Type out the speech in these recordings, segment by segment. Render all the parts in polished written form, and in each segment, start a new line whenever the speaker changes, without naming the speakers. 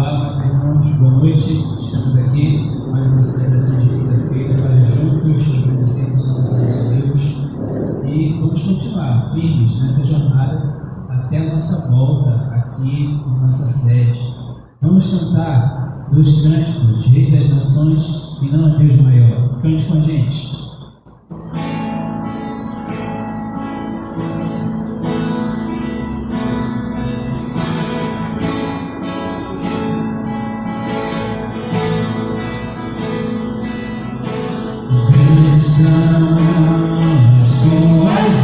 Olá, meus irmãos, boa noite. Estamos aqui mais uma celebração de quinta-feira para juntos agradecermos ao nosso Deus e vamos continuar firmes nessa jornada até a nossa volta aqui na nossa sede. Vamos cantar dois cânticos, Rei das Nações e Não há Deus Maior. Cante com a gente. São as tuas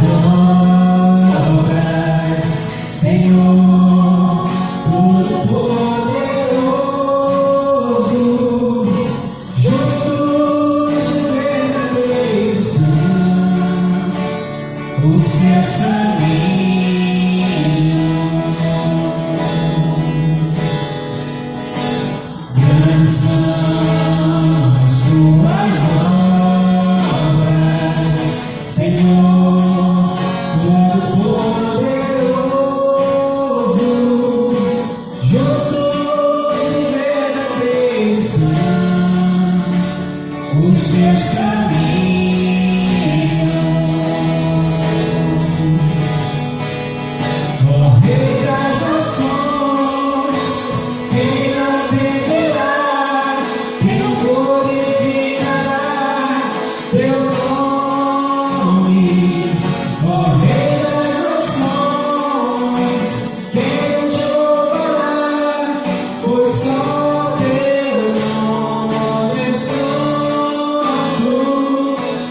obras, Senhor Todo-Poderoso, justos e verdadeiros são os teus caminhos, grandes são as tuas obras, Senhor Todo-Poderoso, justos e verdadeiros são os teus caminhos. Ó Rei das Nações, quem não temerá, quem não glorificará teu nome? Ó Rei das Nações, quem não te louvará, pois só teu nome é santo.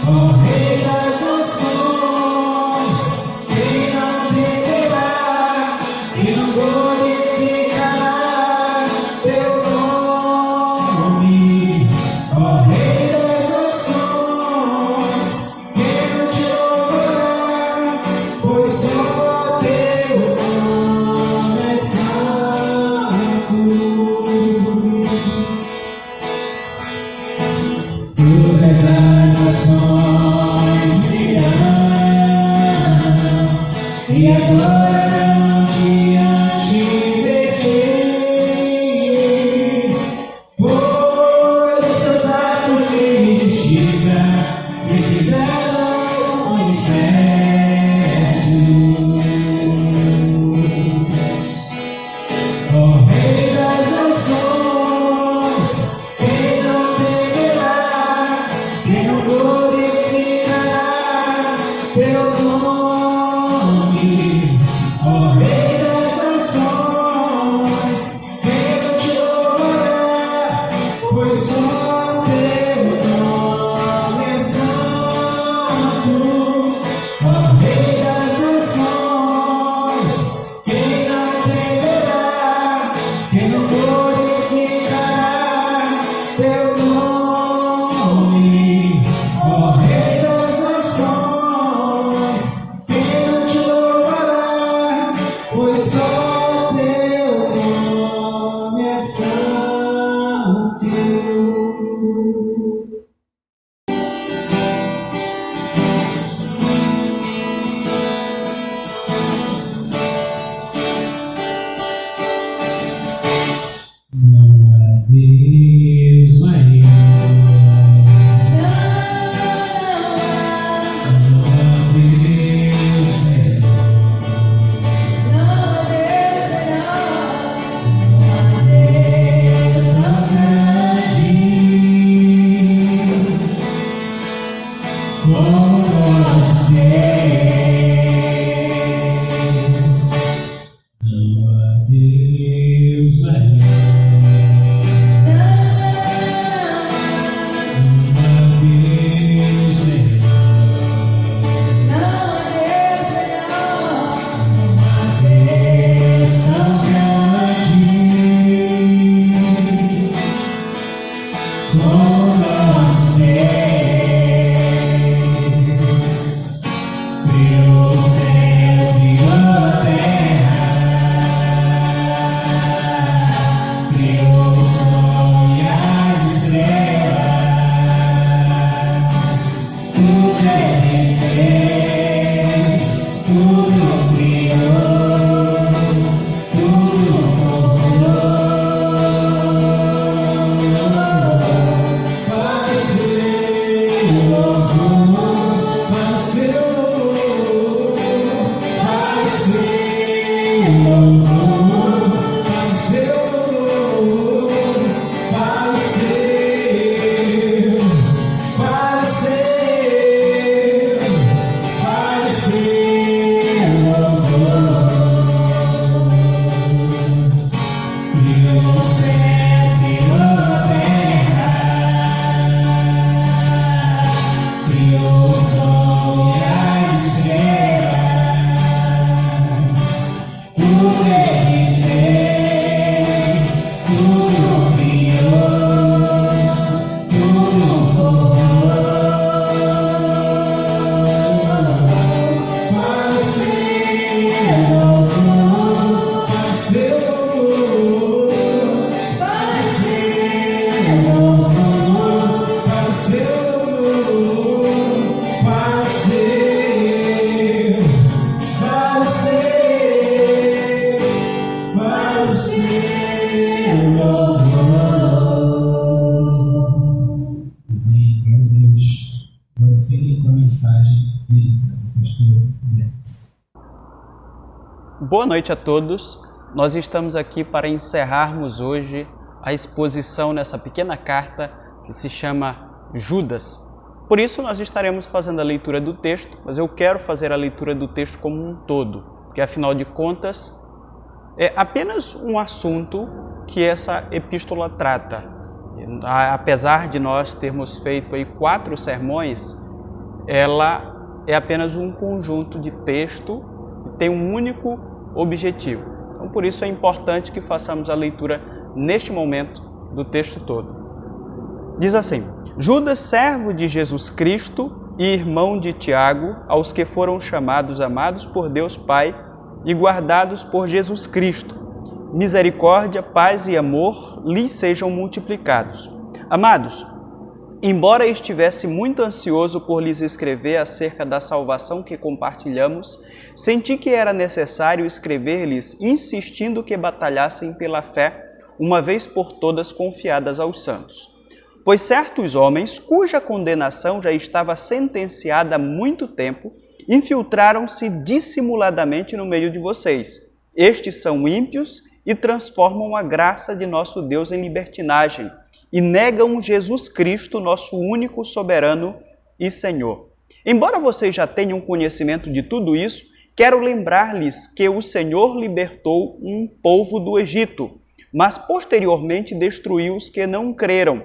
Ó Rei das Nações, quem não temerá, quem não glorificará teu nome? Ó Rei das Nações, quem não te louvará, pois só teu nome é santo.
Boa noite a todos. Nós estamos aqui para encerrarmos hoje a exposição nessa pequena carta que se chama Judas. Por isso nós estaremos fazendo a leitura do texto, mas eu quero fazer a leitura do texto como um todo, porque afinal de contas é apenas um assunto que essa epístola trata. Apesar de nós termos feito aí 4 sermões, ela é apenas um conjunto de texto e tem um único objetivo. Então, por isso é importante que façamos a leitura neste momento do texto todo. Diz assim: Judas, servo de Jesus Cristo e irmão de Tiago, aos que foram chamados, amados por Deus Pai e guardados por Jesus Cristo, misericórdia, paz e amor lhes sejam multiplicados. Amados, embora estivesse muito ansioso por lhes escrever acerca da salvação que compartilhamos, senti que era necessário escrever-lhes insistindo que batalhassem pela fé, uma vez por todas confiadas aos santos. Pois certos homens, cuja condenação já estava sentenciada há muito tempo, infiltraram-se dissimuladamente no meio de vocês. Estes são ímpios e transformam a graça de nosso Deus em libertinagem e negam Jesus Cristo, nosso único soberano e Senhor. Embora vocês já tenham conhecimento de tudo isso, quero lembrar-lhes que o Senhor libertou um povo do Egito, mas posteriormente destruiu os que não creram.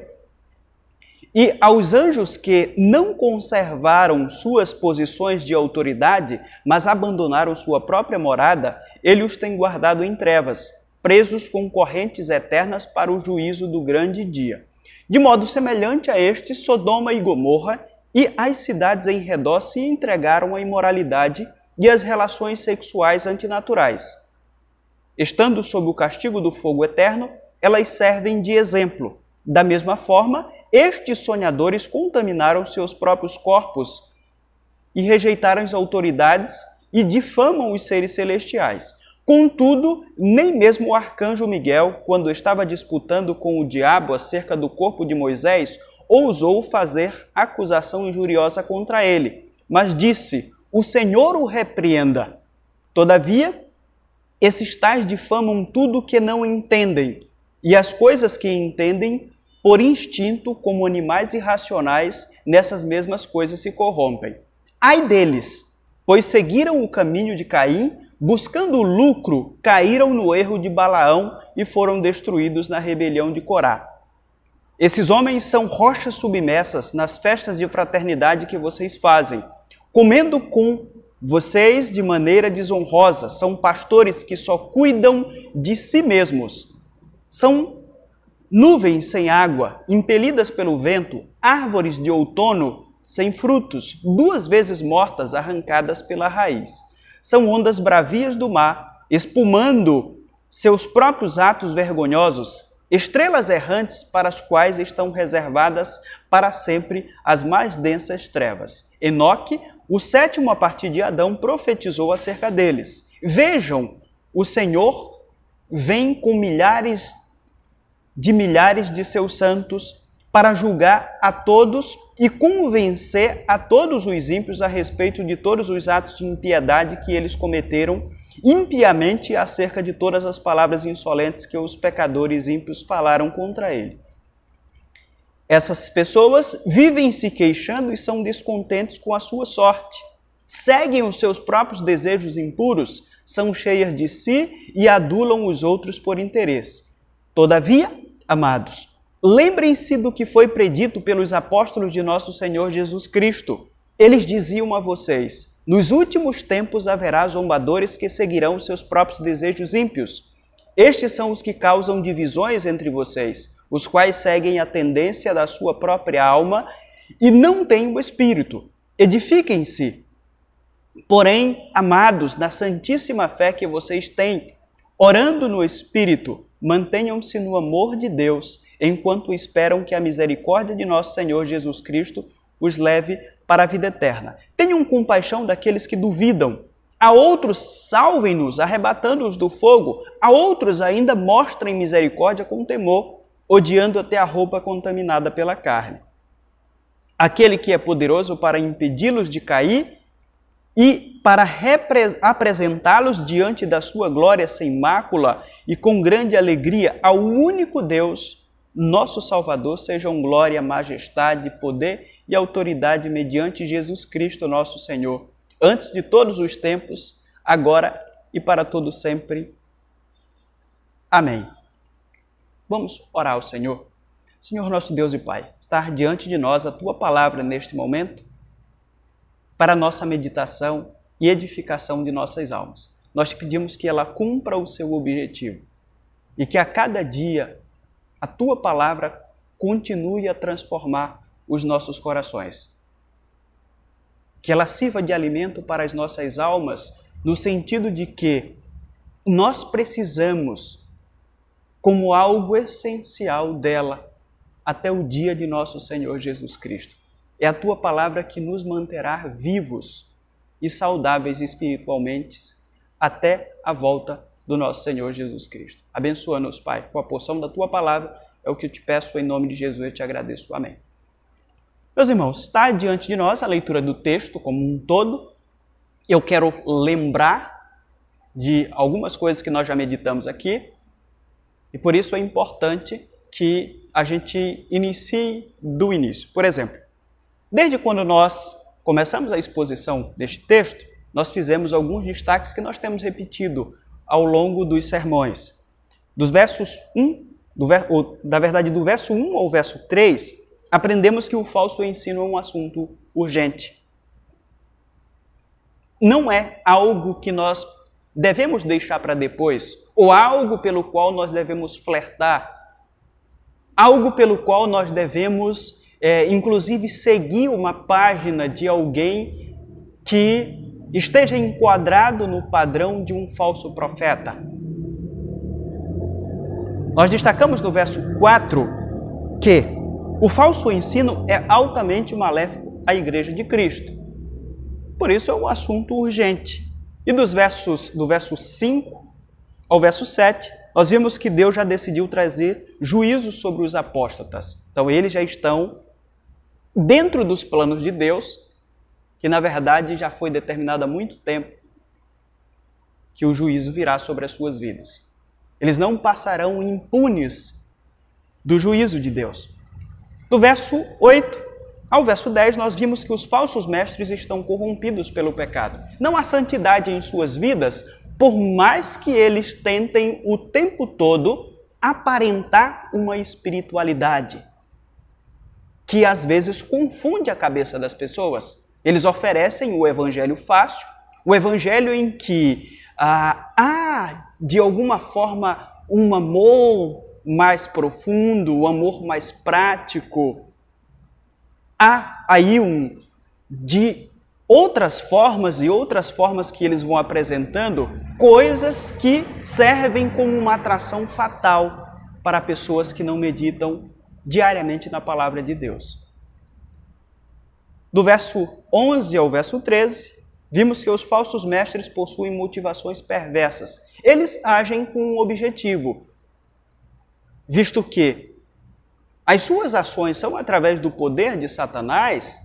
E aos anjos que não conservaram suas posições de autoridade, mas abandonaram sua própria morada, ele os tem guardado em trevas, presos com correntes eternas para o juízo do grande dia. De modo semelhante a este, Sodoma e Gomorra e as cidades em redor se entregaram à imoralidade e às relações sexuais antinaturais. Estando sob o castigo do fogo eterno, elas servem de exemplo. Da mesma forma, estes sonhadores contaminaram seus próprios corpos e rejeitaram as autoridades e difamam os seres celestiais. Contudo, nem mesmo o arcanjo Miguel, quando estava disputando com o diabo acerca do corpo de Moisés, ousou fazer acusação injuriosa contra ele, mas disse: o Senhor o repreenda. Todavia, esses tais difamam tudo que não entendem, e as coisas que entendem, por instinto, como animais irracionais, nessas mesmas coisas se corrompem. Ai deles, pois seguiram o caminho de Caim, buscando lucro, caíram no erro de Balaão e foram destruídos na rebelião de Corá. Esses homens são rochas submersas nas festas de fraternidade que vocês fazem, comendo com vocês de maneira desonrosa. São pastores que só cuidam de si mesmos. São nuvens sem água, impelidas pelo vento, árvores de outono sem frutos, 2 vezes mortas, arrancadas pela raiz. São ondas bravias do mar, espumando seus próprios atos vergonhosos, estrelas errantes para as quais estão reservadas para sempre as mais densas trevas. Enoque, o 7º a partir de Adão, profetizou acerca deles. Vejam, o Senhor vem com milhares de seus santos para julgar a todos e convencer a todos os ímpios a respeito de todos os atos de impiedade que eles cometeram impiamente acerca de todas as palavras insolentes que os pecadores ímpios falaram contra ele. Essas pessoas vivem se queixando e são descontentes com a sua sorte. Seguem os seus próprios desejos impuros, são cheias de si e adulam os outros por interesse. Todavia, amados, lembrem-se do que foi predito pelos apóstolos de nosso Senhor Jesus Cristo. Eles diziam a vocês: nos últimos tempos haverá zombadores que seguirão seus próprios desejos ímpios. Estes são os que causam divisões entre vocês, os quais seguem a tendência da sua própria alma e não têm o Espírito. Edifiquem-se, porém, amados, na santíssima fé que vocês têm, orando no Espírito, mantenham-se no amor de Deus, enquanto esperam que a misericórdia de nosso Senhor Jesus Cristo os leve para a vida eterna. Tenham compaixão daqueles que duvidam. A outros salvem-nos, arrebatando-os do fogo. A outros ainda mostrem misericórdia com temor, odiando até a roupa contaminada pela carne. Aquele que é poderoso para impedi-los de cair e para apresentá-los diante da sua glória sem mácula e com grande alegria ao único Deus, nosso Salvador, sejam glória, majestade, poder e autoridade mediante Jesus Cristo, nosso Senhor, antes de todos os tempos, agora e para todo sempre. Amém. Vamos orar ao Senhor. Senhor, nosso Deus e Pai, estar diante de nós a Tua palavra neste momento, para a nossa meditação e edificação de nossas almas. Nós te pedimos que ela cumpra o seu objetivo e que a cada dia a Tua palavra continue a transformar os nossos corações. Que ela sirva de alimento para as nossas almas, no sentido de que nós precisamos, como algo essencial dela, até o dia de nosso Senhor Jesus Cristo. É a Tua palavra que nos manterá vivos e saudáveis espiritualmente até a volta do nosso Senhor Jesus Cristo. Abençoa-nos, Pai, com a porção da Tua palavra. É o que eu te peço em nome de Jesus e te agradeço. Amém. Meus irmãos, está diante de nós a leitura do texto como um todo. Eu quero lembrar de algumas coisas que nós já meditamos aqui e por isso é importante que a gente inicie do início. Por exemplo, desde quando nós começamos a exposição deste texto, nós fizemos alguns destaques que nós temos repetido ao longo dos sermões. Dos versos 1, do verso 1 ao verso 3, aprendemos que o falso ensino é um assunto urgente. Não é algo que nós devemos deixar para depois, ou algo pelo qual nós devemos flertar, algo pelo qual nós devemos, inclusive, seguir uma página de alguém que esteja enquadrado no padrão de um falso profeta. Nós destacamos no verso 4 que o falso ensino é altamente maléfico à Igreja de Cristo. Por isso é um assunto urgente. E do verso 5 ao verso 7, nós vimos que Deus já decidiu trazer juízo sobre os apóstatas. Então eles já estão dentro dos planos de Deus, que na verdade já foi determinado há muito tempo que o juízo virá sobre as suas vidas. Eles não passarão impunes do juízo de Deus. Do verso 8 ao verso 10, nós vimos que os falsos mestres estão corrompidos pelo pecado. Não há santidade em suas vidas, por mais que eles tentem o tempo todo aparentar uma espiritualidade que às vezes confunde a cabeça das pessoas. Eles oferecem o evangelho fácil, o evangelho em que há, de alguma forma, um amor mais profundo, um amor mais prático. Há aí de outras formas que eles vão apresentando, coisas que servem como uma atração fatal para pessoas que não meditam diariamente na palavra de Deus. Do verso 11 ao verso 13, vimos que os falsos mestres possuem motivações perversas. Eles agem com um objetivo, visto que as suas ações são através do poder de Satanás,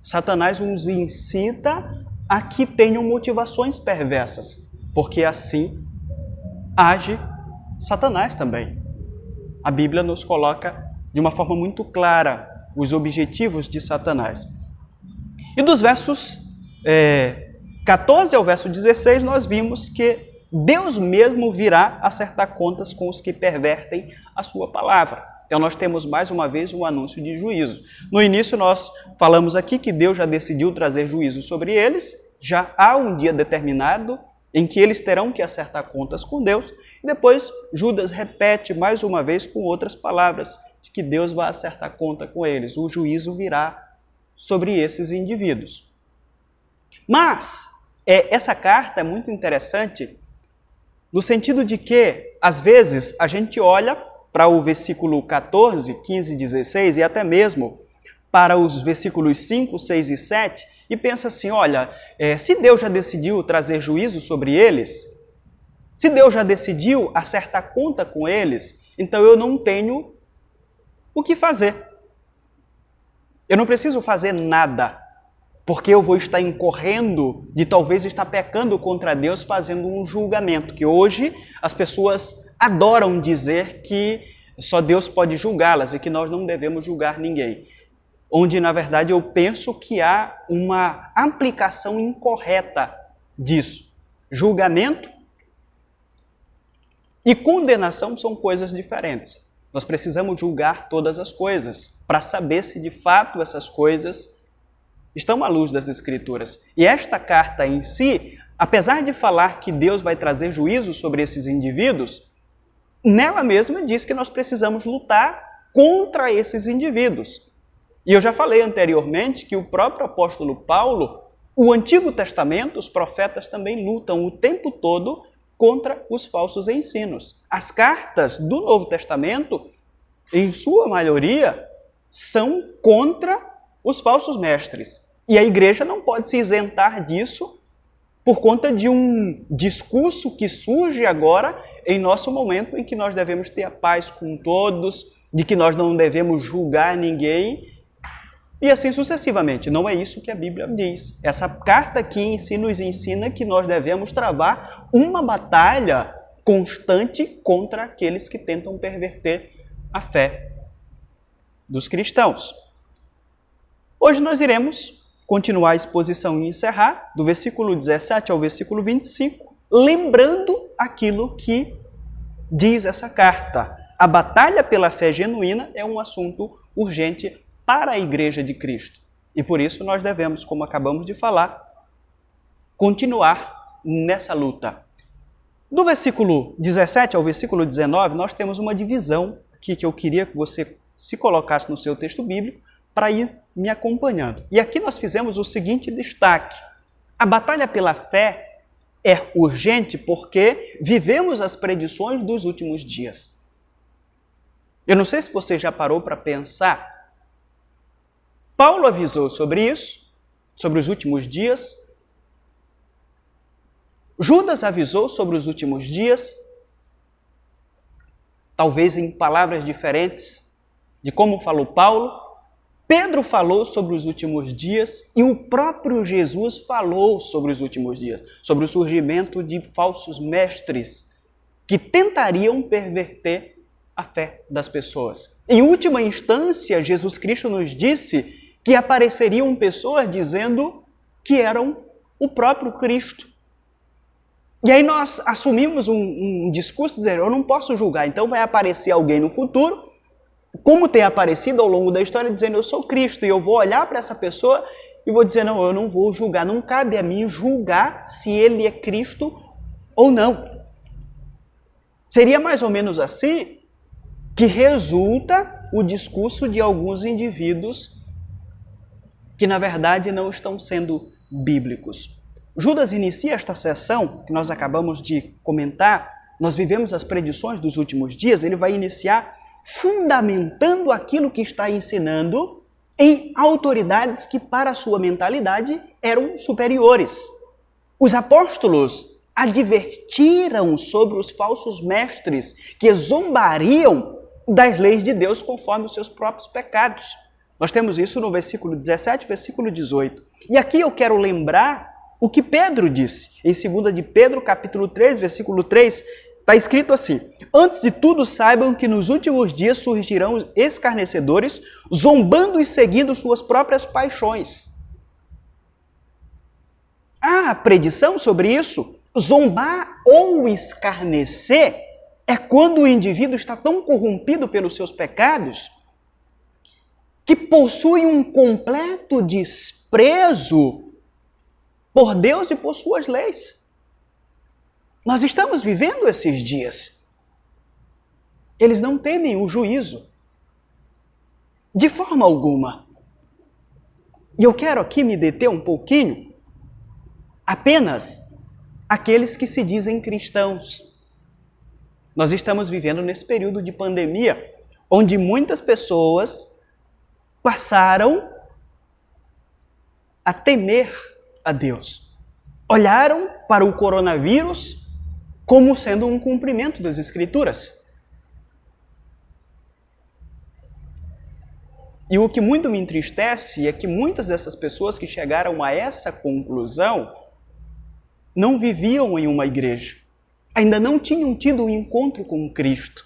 Satanás os incita a que tenham motivações perversas, porque assim age Satanás também. A Bíblia nos coloca de uma forma muito clara os objetivos de Satanás. E dos versos 14 ao verso 16, nós vimos que Deus mesmo virá acertar contas com os que pervertem a sua palavra. Então nós temos mais uma vez um anúncio de juízo. No início nós falamos aqui que Deus já decidiu trazer juízo sobre eles, já há um dia determinado em que eles terão que acertar contas com Deus, e depois Judas repete mais uma vez com outras palavras, de que Deus vai acertar conta com eles, o juízo virá sobre esses indivíduos. Mas essa carta é muito interessante no sentido de que, às vezes, a gente olha para o versículo 14, 15 e 16 e até mesmo para os versículos 5, 6 e 7 e pensa assim, olha, se Deus já decidiu trazer juízo sobre eles, se Deus já decidiu acertar conta com eles, então eu não tenho o que fazer. Eu não preciso fazer nada. Porque eu vou estar incorrendo de talvez estar pecando contra Deus fazendo um julgamento, que hoje as pessoas adoram dizer que só Deus pode julgá-las e que nós não devemos julgar ninguém. Onde, na verdade, eu penso que há uma aplicação incorreta disso. Julgamento e condenação são coisas diferentes. Nós precisamos julgar todas as coisas para saber se de fato essas coisas estão à luz das Escrituras. E esta carta em si, apesar de falar que Deus vai trazer juízo sobre esses indivíduos, nela mesma diz que nós precisamos lutar contra esses indivíduos. E eu já falei anteriormente que o próprio apóstolo Paulo, o Antigo Testamento, os profetas também lutam o tempo todo contra os falsos ensinos. As cartas do Novo Testamento, em sua maioria, são contra os falsos mestres. E a igreja não pode se isentar disso por conta de um discurso que surge agora em nosso momento em que nós devemos ter a paz com todos, de que nós não devemos julgar ninguém, e assim sucessivamente. Não é isso que a Bíblia diz. Essa carta aqui em si nos ensina que nós devemos travar uma batalha constante contra aqueles que tentam perverter a fé dos cristãos. Hoje nós iremos continuar a exposição e encerrar do versículo 17 ao versículo 25, lembrando aquilo que diz essa carta. A batalha pela fé genuína é um assunto urgente para a Igreja de Cristo. E por isso nós devemos, como acabamos de falar, continuar nessa luta. Do versículo 17 ao versículo 19, nós temos uma divisão aqui que eu queria que você se colocasse no seu texto bíblico para ir me acompanhando. E aqui nós fizemos o seguinte destaque. A batalha pela fé é urgente porque vivemos as predições dos últimos dias. Eu não sei se você já parou para pensar. Paulo avisou sobre isso, sobre os últimos dias. Judas avisou sobre os últimos dias, talvez em palavras diferentes de como falou Paulo. Pedro falou sobre os últimos dias e o próprio Jesus falou sobre os últimos dias, sobre o surgimento de falsos mestres que tentariam perverter a fé das pessoas. Em última instância, Jesus Cristo nos disse que apareceriam pessoas dizendo que eram o próprio Cristo. E aí nós assumimos um discurso dizendo, eu não posso julgar, então vai aparecer alguém no futuro, como tem aparecido ao longo da história, dizendo, eu sou Cristo, e eu vou olhar para essa pessoa e vou dizer, não, eu não vou julgar, não cabe a mim julgar se ele é Cristo ou não. Seria mais ou menos assim que resulta o discurso de alguns indivíduos que, na verdade, não estão sendo bíblicos. Judas inicia esta sessão que nós acabamos de comentar, nós vivemos as predições dos últimos dias, ele vai iniciar fundamentando aquilo que está ensinando em autoridades que, para a sua mentalidade, eram superiores. Os apóstolos advertiram sobre os falsos mestres que zombariam das leis de Deus conforme os seus próprios pecados. Nós temos isso no versículo 17 e versículo 18. E aqui eu quero lembrar o que Pedro disse. Em 2 de Pedro, capítulo 3, versículo 3, está escrito assim: antes de tudo saibam que nos últimos dias surgirão escarnecedores, zombando e seguindo suas próprias paixões. Há predição sobre isso? Zombar ou escarnecer é quando o indivíduo está tão corrompido pelos seus pecados que possui um completo desprezo por Deus e por suas leis. Nós estamos vivendo esses dias. Eles não temem o juízo, de forma alguma. E eu quero aqui me deter um pouquinho, apenas aqueles que se dizem cristãos. Nós estamos vivendo nesse período de pandemia, onde muitas pessoas passaram a temer a Deus. Olharam para o coronavírus como sendo um cumprimento das Escrituras. E o que muito me entristece é que muitas dessas pessoas que chegaram a essa conclusão não viviam em uma igreja. Ainda não tinham tido um encontro com Cristo.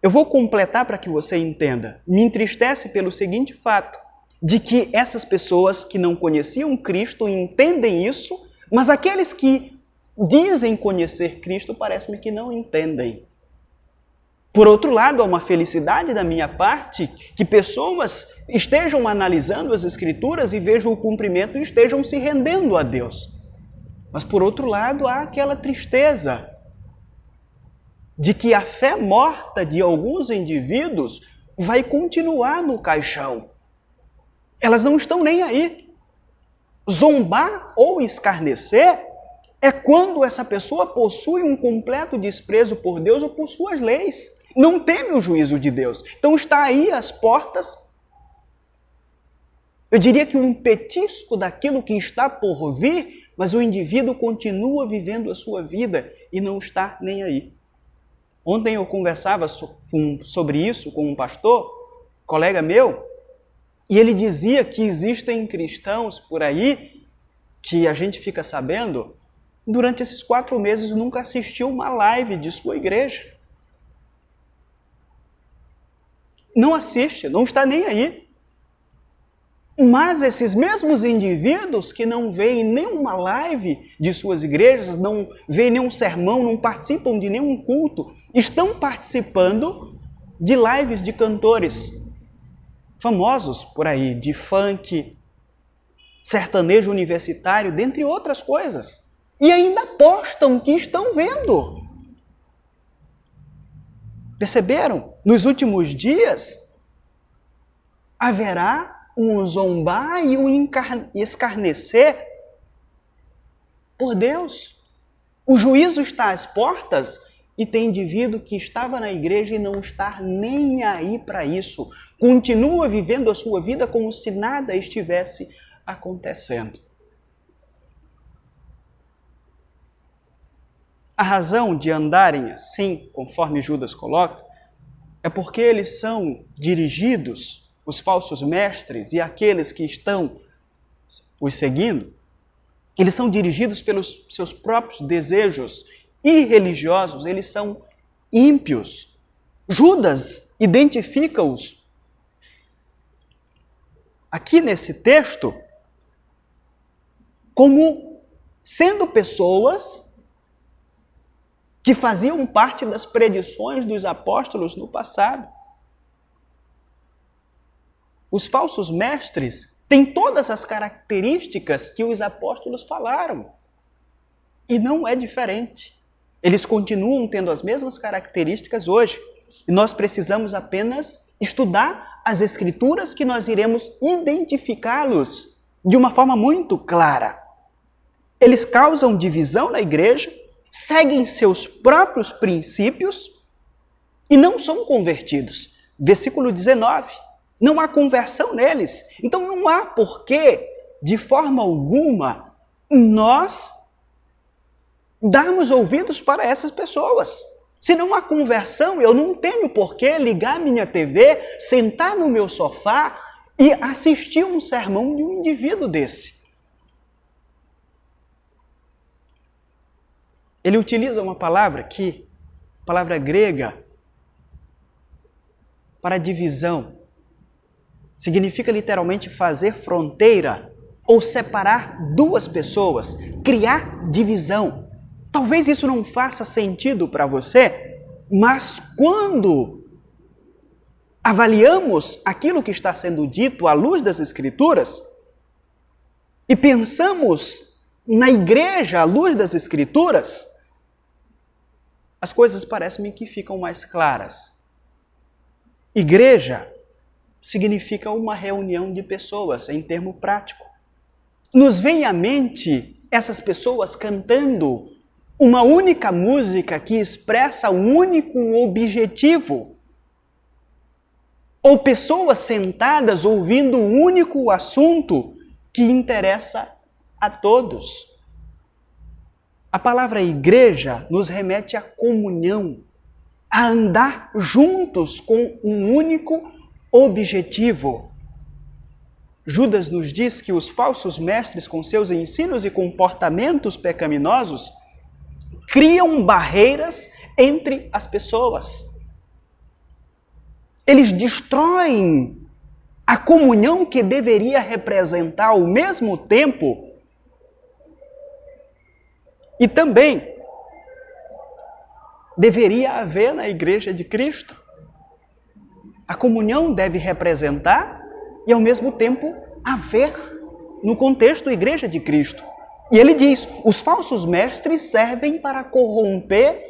Eu vou completar para que você entenda. Me entristece pelo seguinte fato, de que essas pessoas que não conheciam Cristo entendem isso, mas aqueles que dizem conhecer Cristo parece-me que não entendem. Por outro lado, há uma felicidade da minha parte que pessoas estejam analisando as Escrituras e vejam o cumprimento e estejam se rendendo a Deus. Mas por outro lado, há aquela tristeza de que a fé morta de alguns indivíduos vai continuar no caixão. Elas não estão nem aí. Zombar ou escarnecer é quando essa pessoa possui um completo desprezo por Deus ou por suas leis. Não teme o juízo de Deus. Então está aí às portas. Eu diria que um petisco daquilo que está por vir, mas o indivíduo continua vivendo a sua vida e não está nem aí. Ontem eu conversava sobre isso com um pastor, colega meu, e ele dizia que existem cristãos por aí que a gente fica sabendo, durante esses 4 meses nunca assistiu uma live de sua igreja. Não assiste, não está nem aí. Mas esses mesmos indivíduos que não veem nenhuma live de suas igrejas, não veem nenhum sermão, não participam de nenhum culto, estão participando de lives de cantores famosos por aí, de funk, sertanejo universitário, dentre outras coisas. E ainda postam que estão vendo. Perceberam? Nos últimos dias, haverá um zombar e um escarnecer por Deus. O juízo está às portas e tem indivíduo que estava na igreja e não está nem aí para isso. Continua vivendo a sua vida como se nada estivesse acontecendo. A razão de andarem assim, conforme Judas coloca, é porque eles são dirigidos, os falsos mestres e aqueles que estão os seguindo, eles são dirigidos pelos seus próprios desejos irreligiosos, eles são ímpios. Judas identifica-os aqui nesse texto como sendo pessoas que faziam parte das predições dos apóstolos no passado. Os falsos mestres têm todas as características que os apóstolos falaram. E não é diferente. Eles continuam tendo as mesmas características hoje. E nós precisamos apenas estudar as Escrituras que nós iremos identificá-los de uma forma muito clara. Eles causam divisão na igreja, seguem seus próprios princípios e não são convertidos. Versículo 19. Não há conversão neles. Então não há porquê, de forma alguma, nós darmos ouvidos para essas pessoas. Se não há conversão, eu não tenho porquê ligar minha TV, sentar no meu sofá e assistir um sermão de um indivíduo desse. Ele utiliza uma palavra aqui, palavra grega, para divisão. Significa literalmente fazer fronteira ou separar duas pessoas, criar divisão. Talvez isso não faça sentido para você, mas quando avaliamos aquilo que está sendo dito à luz das Escrituras e pensamos na igreja à luz das Escrituras, as coisas parecem-me que ficam mais claras. Igreja significa uma reunião de pessoas, em termo prático. Nos vem à mente essas pessoas cantando uma única música que expressa um único objetivo. Ou pessoas sentadas ouvindo um único assunto que interessa a todos. A palavra igreja nos remete à comunhão, a andar juntos com um único objetivo. Judas nos diz que os falsos mestres, com seus ensinos e comportamentos pecaminosos, criam barreiras entre as pessoas. Eles destroem a comunhão que deveria representar ao mesmo tempo e também deveria haver na Igreja de Cristo. A comunhão deve representar e ao mesmo tempo haver no contexto da Igreja de Cristo. E ele diz, os falsos mestres servem para corromper,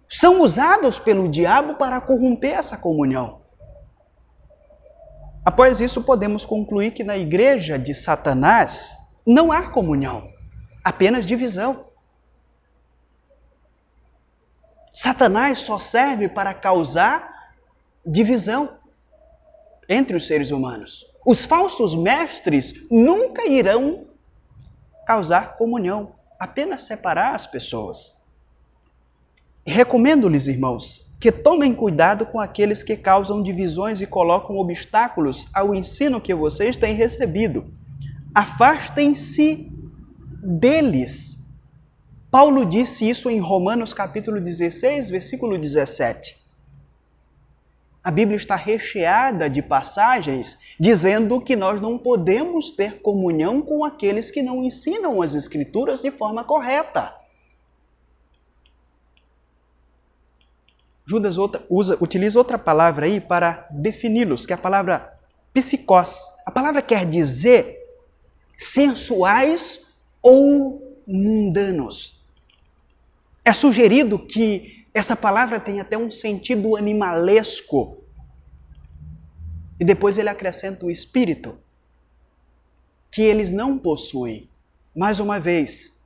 são usados pelo diabo para corromper essa comunhão. Após isso, podemos concluir que na igreja de Satanás não há comunhão, apenas divisão. Satanás só serve para causar divisão entre os seres humanos. Os falsos mestres nunca irão causar comunhão, apenas separar as pessoas. Recomendo-lhes, irmãos, que tomem cuidado com aqueles que causam divisões e colocam obstáculos ao ensino que vocês têm recebido. Afastem-se deles. Paulo disse isso em Romanos capítulo 16, versículo 17. A Bíblia está recheada de passagens dizendo que nós não podemos ter comunhão com aqueles que não ensinam as Escrituras de forma correta. Judas utiliza outra palavra aí para defini-los, que é a palavra psikos. A palavra quer dizer sensuais ou mundanos. É sugerido que essa palavra tem até um sentido animalesco. E depois ele acrescenta o espírito, que eles não possuem. Mais uma vez,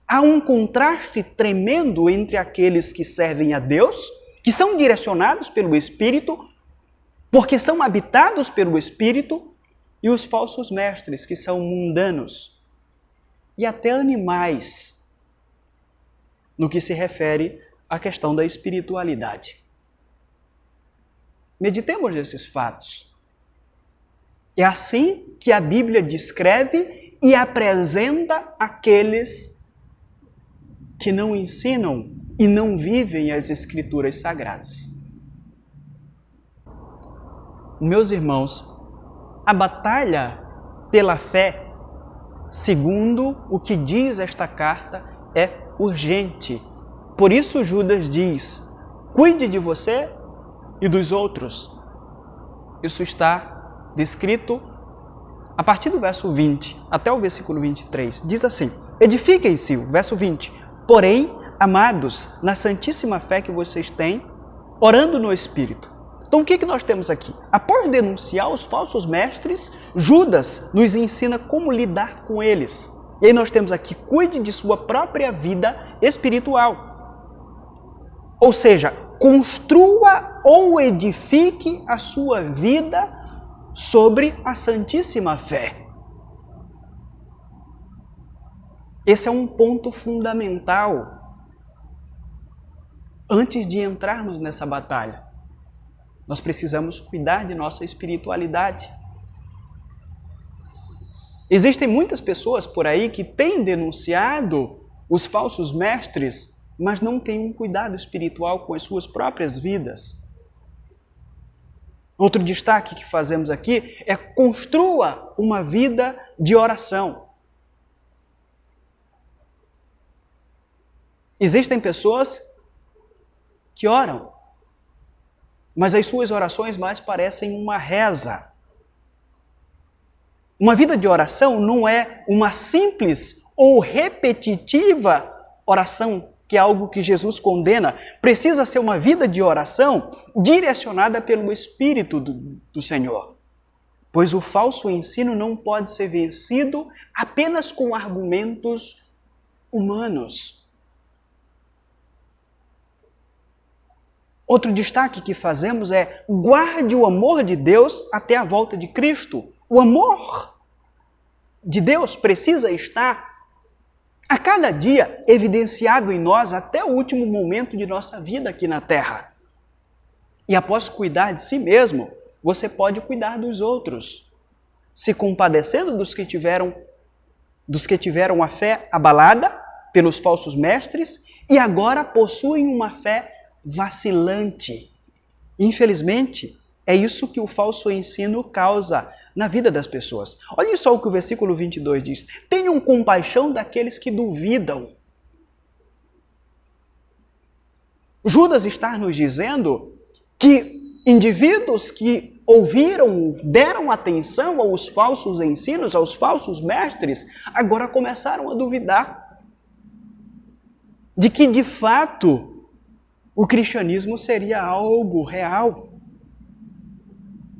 há um contraste tremendo entre aqueles que servem a Deus, que são direcionados pelo Espírito, porque são habitados pelo Espírito, e os falsos mestres, que são mundanos, e até animais, no que se refere à questão da espiritualidade. Meditemos nesses fatos. É assim que a Bíblia descreve e apresenta aqueles que não ensinam e não vivem as Escrituras Sagradas. Meus irmãos, a batalha pela fé, segundo o que diz esta carta, é urgente. Por isso Judas diz, cuide de você e dos outros. Isso está descrito a partir do verso 20 até o versículo 23. Diz assim, edifiquem-se, o verso 20, porém, amados, na santíssima fé que vocês têm, orando no Espírito. Então, o que nós temos aqui? Após denunciar os falsos mestres, Judas nos ensina como lidar com eles. E aí nós temos aqui, cuide de sua própria vida espiritual. Ou seja, construa ou edifique a sua vida sobre a santíssima fé. Esse é um ponto fundamental antes de entrarmos nessa batalha. Nós precisamos cuidar de nossa espiritualidade. Existem muitas pessoas por aí que têm denunciado os falsos mestres, mas não têm um cuidado espiritual com as suas próprias vidas. Outro destaque que fazemos aqui é construa uma vida de oração. Existem pessoas que oram, mas as suas orações mais parecem uma reza. Uma vida de oração não é uma simples ou repetitiva oração, que é algo que Jesus condena. Precisa ser uma vida de oração direcionada pelo Espírito do Senhor. Pois o falso ensino não pode ser vencido apenas com argumentos humanos. Outro destaque que fazemos é guarde o amor de Deus até a volta de Cristo. O amor de Deus precisa estar a cada dia evidenciado em nós até o último momento de nossa vida aqui na Terra. E após cuidar de si mesmo, você pode cuidar dos outros, se compadecendo dos que tiveram a fé abalada pelos falsos mestres e agora possuem uma fé vacilante. Infelizmente, é isso que o falso ensino causa na vida das pessoas. Olha só o que o versículo 22 diz. Tenham compaixão daqueles que duvidam. Judas está nos dizendo que indivíduos que ouviram, deram atenção aos falsos ensinos, aos falsos mestres, agora começaram a duvidar de que, de fato, o cristianismo seria algo real.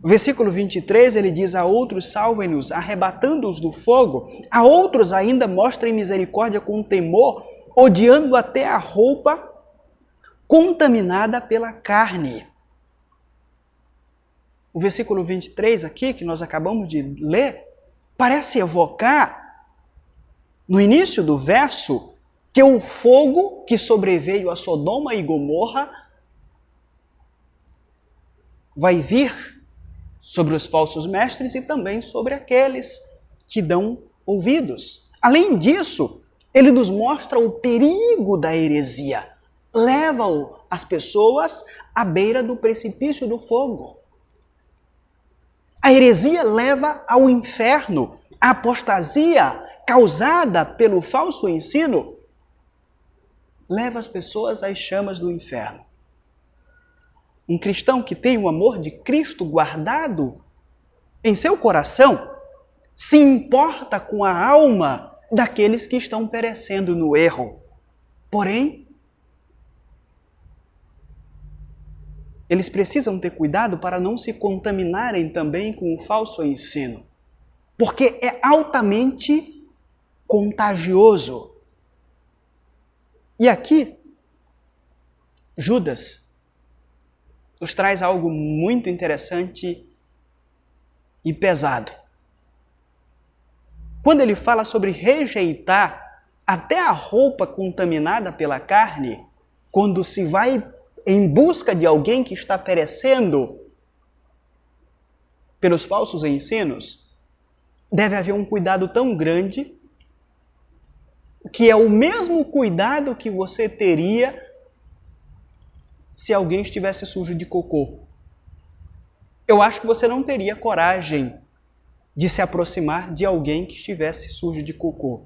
O versículo 23, ele diz, a outros salvem-nos, arrebatando-os do fogo, a outros ainda mostrem misericórdia com temor, odiando até a roupa contaminada pela carne. O versículo 23 aqui, que nós acabamos de ler, parece evocar, no início do verso, que o fogo que sobreveio a Sodoma e Gomorra vai vir sobre os falsos mestres e também sobre aqueles que dão ouvidos. Além disso, ele nos mostra o perigo da heresia. Leva as pessoas à beira do precipício do fogo. A heresia leva ao inferno. A apostasia causada pelo falso ensino leva as pessoas às chamas do inferno. Um cristão que tem o amor de Cristo guardado em seu coração se importa com a alma daqueles que estão perecendo no erro. Porém, eles precisam ter cuidado para não se contaminarem também com o falso ensino, porque é altamente contagioso. E aqui, Judas nos traz algo muito interessante e pesado. Quando ele fala sobre rejeitar até a roupa contaminada pela carne, quando se vai em busca de alguém que está perecendo pelos falsos ensinos, deve haver um cuidado tão grande que é o mesmo cuidado que você teria se alguém estivesse sujo de cocô. Eu acho que você não teria coragem de se aproximar de alguém que estivesse sujo de cocô.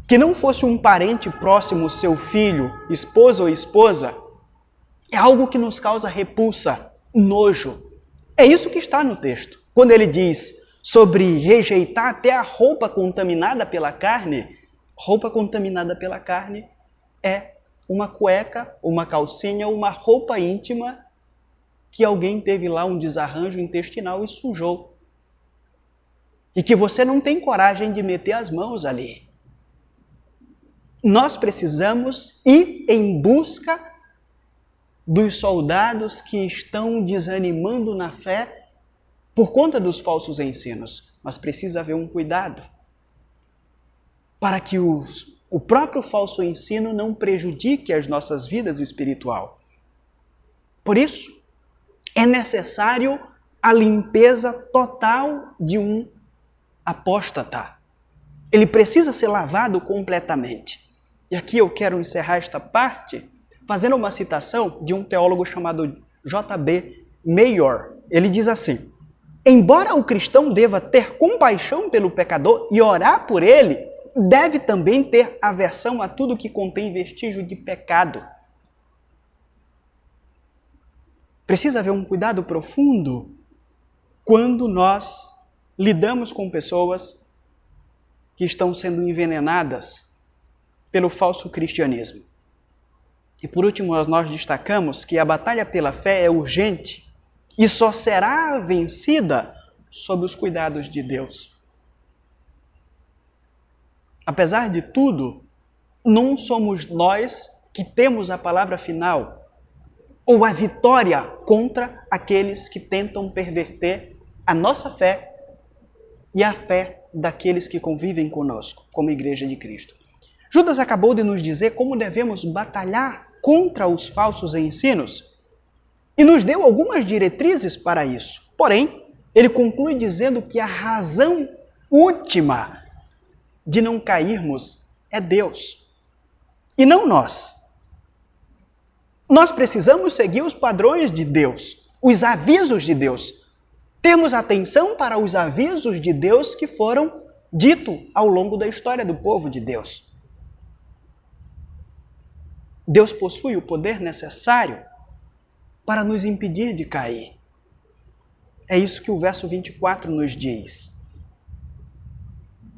Que não fosse um parente próximo, seu filho, esposa ou esposa, é algo que nos causa repulsa, nojo. É isso que está no texto. Quando ele diz sobre rejeitar até a roupa contaminada pela carne, roupa contaminada pela carne é uma cueca, uma calcinha, uma roupa íntima que alguém teve lá um desarranjo intestinal e sujou. E que você não tem coragem de meter as mãos ali. Nós precisamos ir em busca dos soldados que estão desanimando na fé por conta dos falsos ensinos. Mas precisa haver um cuidado para que o próprio falso ensino não prejudique as nossas vidas espiritual. Por isso, é necessário a limpeza total de um apóstata. Ele precisa ser lavado completamente. E aqui eu quero encerrar esta parte fazendo uma citação de um teólogo chamado J.B. Mayor. Ele diz assim: embora o cristão deva ter compaixão pelo pecador e orar por ele, deve também ter aversão a tudo que contém vestígio de pecado. Precisa haver um cuidado profundo quando nós lidamos com pessoas que estão sendo envenenadas pelo falso cristianismo. E por último, nós destacamos que a batalha pela fé é urgente e só será vencida sob os cuidados de Deus. Apesar de tudo, não somos nós que temos a palavra final ou a vitória contra aqueles que tentam perverter a nossa fé e a fé daqueles que convivem conosco, como Igreja de Cristo. Judas acabou de nos dizer como devemos batalhar contra os falsos ensinos. e nos deu algumas diretrizes para isso. Porém, ele conclui dizendo que a razão última de não cairmos é Deus, e não nós. Nós precisamos seguir os padrões de Deus, os avisos de Deus. Termos atenção para os avisos de Deus que foram ditos ao longo da história do povo de Deus. Deus possui o poder necessário para nos impedir de cair. É isso que o verso 24 nos diz.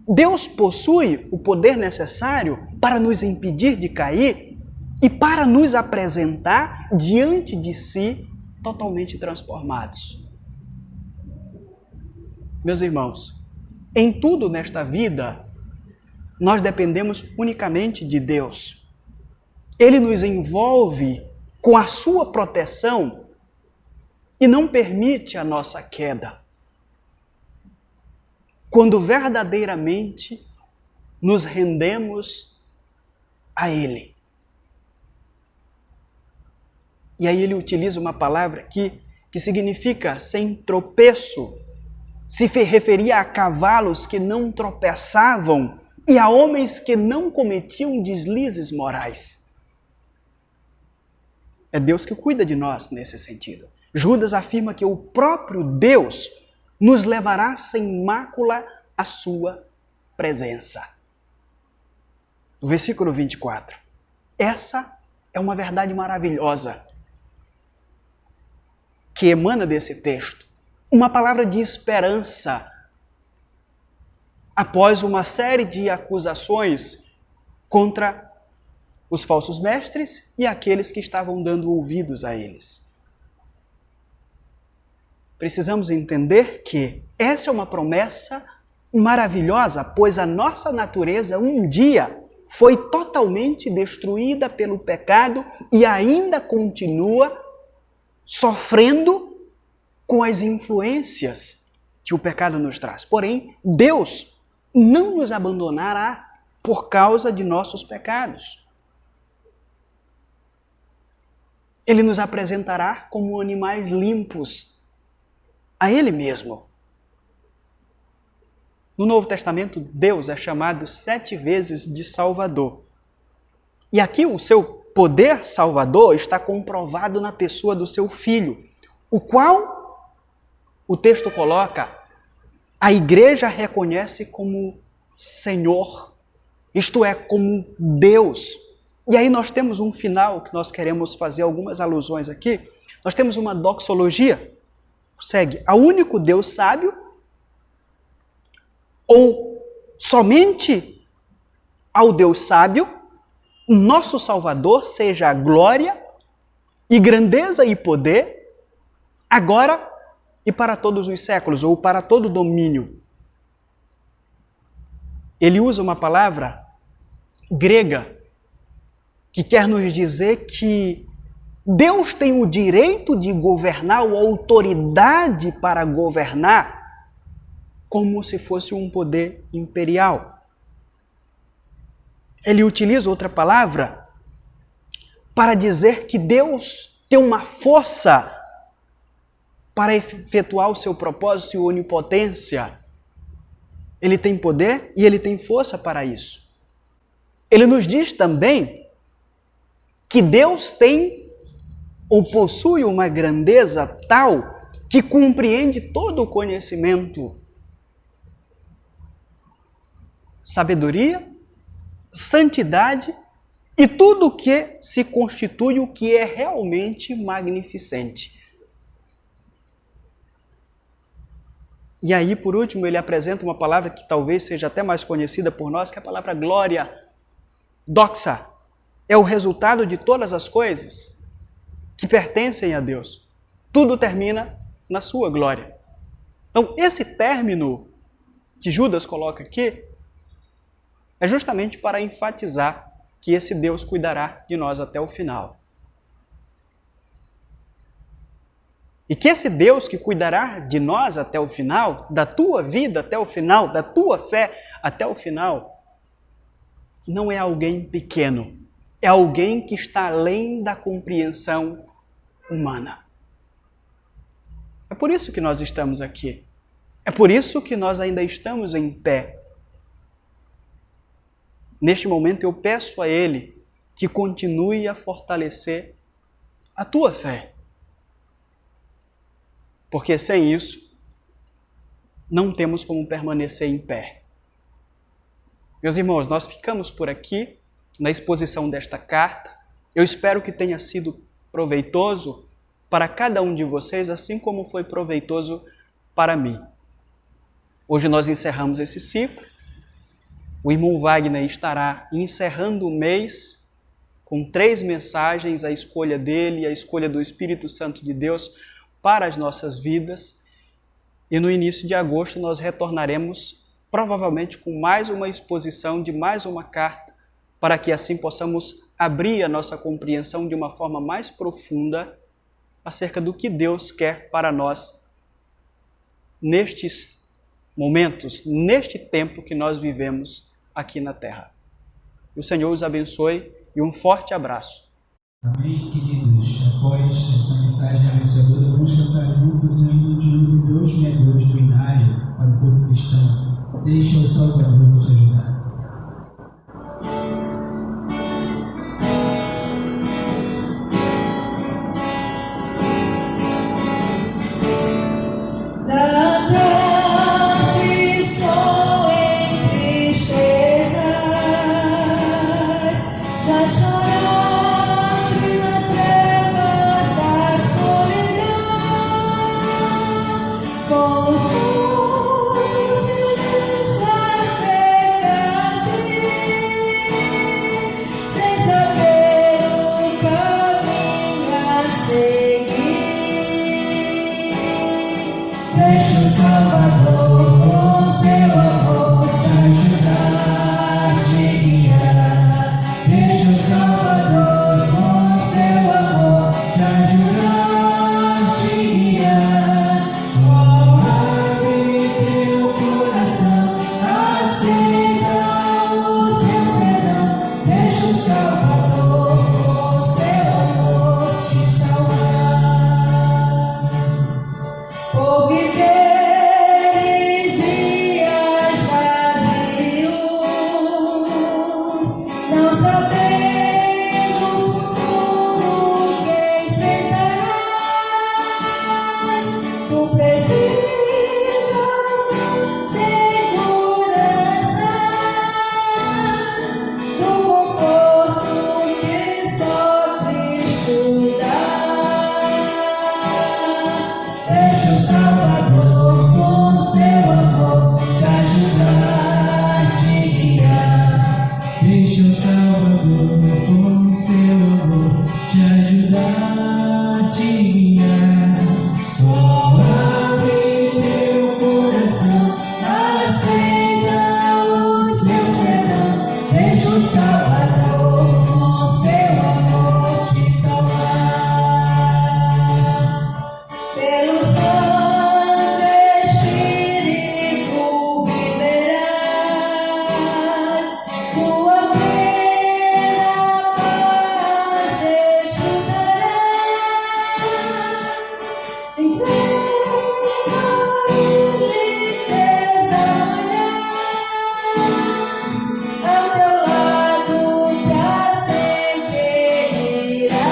Deus possui o poder necessário para nos impedir de cair e para nos apresentar diante de si totalmente transformados. Meus irmãos, em tudo nesta vida, nós dependemos unicamente de Deus. Ele nos envolve com a sua proteção e não permite a nossa queda. Quando verdadeiramente nos rendemos a Ele. E aí ele utiliza uma palavra aqui que significa sem tropeço. Se referia a cavalos que não tropeçavam e a homens que não cometiam deslizes morais. É Deus que cuida de nós nesse sentido. Judas afirma que o próprio Deus nos levará sem mácula à sua presença. O versículo 24. Essa é uma verdade maravilhosa que emana desse texto. Uma palavra de esperança após uma série de acusações contra os falsos mestres e aqueles que estavam dando ouvidos a eles. Precisamos entender que essa é uma promessa maravilhosa, pois a nossa natureza um dia foi totalmente destruída pelo pecado e ainda continua sofrendo com as influências que o pecado nos traz. Porém, Deus não nos abandonará por causa de nossos pecados. Ele nos apresentará como animais limpos a Ele mesmo. No Novo Testamento, Deus é chamado 7 vezes de Salvador. E aqui o seu poder salvador está comprovado na pessoa do seu Filho, o qual o texto coloca, a igreja reconhece como Senhor, isto é, como Deus. E aí nós temos um final que nós queremos fazer algumas alusões aqui. Nós temos uma doxologia. Segue, ao único Deus sábio, ou somente ao Deus sábio, nosso Salvador, seja a glória e grandeza e poder, agora e para todos os séculos, ou para todo domínio. Ele usa uma palavra grega que quer nos dizer que Deus tem o direito de governar, ou autoridade para governar, como se fosse um poder imperial. Ele utiliza outra palavra para dizer que Deus tem uma força para efetuar o seu propósito e onipotência. Ele tem poder e ele tem força para isso. Ele nos diz também que Deus tem ou possui uma grandeza tal que compreende todo o conhecimento, sabedoria, santidade e tudo o que se constitui o que é realmente magnificente. E aí, por último, ele apresenta uma palavra que talvez seja até mais conhecida por nós, que é a palavra glória. Doxa é o resultado de todas as coisas que pertencem a Deus. Tudo termina na sua glória. Então, esse término que Judas coloca aqui é justamente para enfatizar que esse Deus cuidará de nós até o final. E que esse Deus que cuidará de nós até o final, da tua vida até o final, da tua fé até o final, não é alguém pequeno, é alguém que está além da compreensão humana. É por isso que nós estamos aqui. É por isso que nós ainda estamos em pé. Neste momento eu peço a Ele que continue a fortalecer a tua fé. Porque sem isso, não temos como permanecer em pé. Meus irmãos, nós ficamos por aqui na exposição desta carta. Eu espero que tenha sido proveitoso para cada um de vocês, assim como foi proveitoso para mim. Hoje nós encerramos esse ciclo. O irmão Wagner estará encerrando o mês com 3 mensagens, a escolha dele e a escolha do Espírito Santo de Deus para as nossas vidas. E no início de agosto nós retornaremos provavelmente com mais uma exposição de mais uma carta, para que assim possamos abrir a nossa compreensão de uma forma mais profunda acerca do que Deus quer para nós nestes momentos, neste tempo que nós vivemos aqui na Terra. Que o Senhor os abençoe e um forte abraço.
Amém, queridos. Após essa mensagem abençoadora, vamos cantar juntos o hino de número 262 do Inário para o culto cristão. Deixa o Salvador te ajudar.
Deixa o Salvador com seu amor te ajudar, te guiar. Deixa o Salvador com seu amor te ajudar, te guiar. Oh, abre teu coração, aceita o seu perdão. Deixa o Salvador com seu amor te salvar. Por viver em dias vazios, não sabendo o futuro que enfrentarás, tu precisas segurança do conforto que só Cristo dá. Deixa o Salvador com seu amor te ajudar, te guiar.
Deixa o Salvador com seu amor te ajudar, te guiar.
Oh, abre teu coração, aceita o seu perdão. Deixa o Salvador com seu amor te salvar. Pelo Santo Espírito viverás, sua plena paz desfrutarás. Entrega em teus amanhãs, ao teu lado pra sempre irá.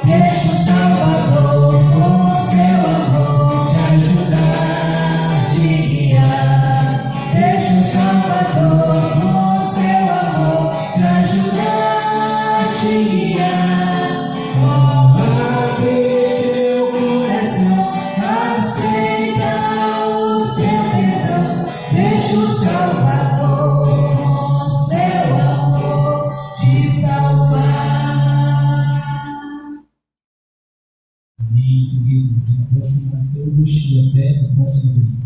Deixa o Salvador com seu amor te ajudar, te guiar. Deixa o Salvador com seu amor te ajudar, te guiar. Oh, abre teu coração, aceita o seu perdão. Deixa o Salvador com seu amor te salvar.
Amém, queridos. Um abraço a todos e até o próximo vídeo.